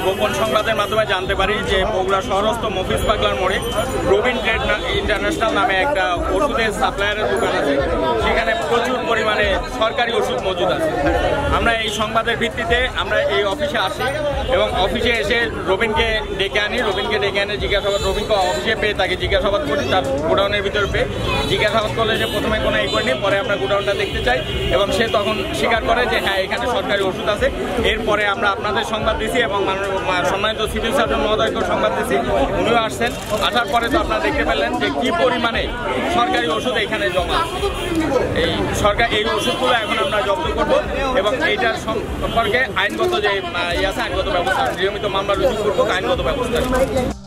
গোপন সংবাদের মাধ্যমে জানতে পারি যে বগুড়া শহরস্থ মফিজ পাগলার মোড়ে রবিন ট্রেড ইন্টারন্যাশনাল নামে একটা ওষুধের সাপ্লায়ারের দোকান আছে, সেখানে প্রচুর পরিমাণে সরকারি ওষুধ মজুদ আছে। আমরা এই সংবাদের ভিত্তিতে আমরা এই অফিসে আসি এবং অফিসে এসে রবিনকে ডেকে আনি। জিজ্ঞাসাবাদ রবিনকে অফিসে পেয়ে তাকে জিজ্ঞাসাবাদ করি, তার গোডাউনের ভিতরে পেয়ে জিজ্ঞাসাবাদ করলে যে প্রথমে কোনো এই করিনি, পরে আমরা গোডাউনটা দেখতে চাই এবং সে তখন স্বীকার করে যে হ্যাঁ এখানে সরকারি ওষুধ আছে। এরপরে আমরা আপনাদের সংবাদ দিছি এবং সম্মানিত সিভিল সার্জন মহোদয়কেও সংবাদ দিছি, উনিও আসছেন। আসার পরে তো আপনারা দেখতে পেলেন যে কি পরিমাণে সরকারি ওষুধ এখানে জমা। এই ওষুধগুলো এখন আমরা জব্দ করব এবং এইটার সম্পর্কে আইনগত যে আইনগত ব্যবস্থা, নিয়মিত মামলা রুজু করবো, আইনগত ব্যবস্থা।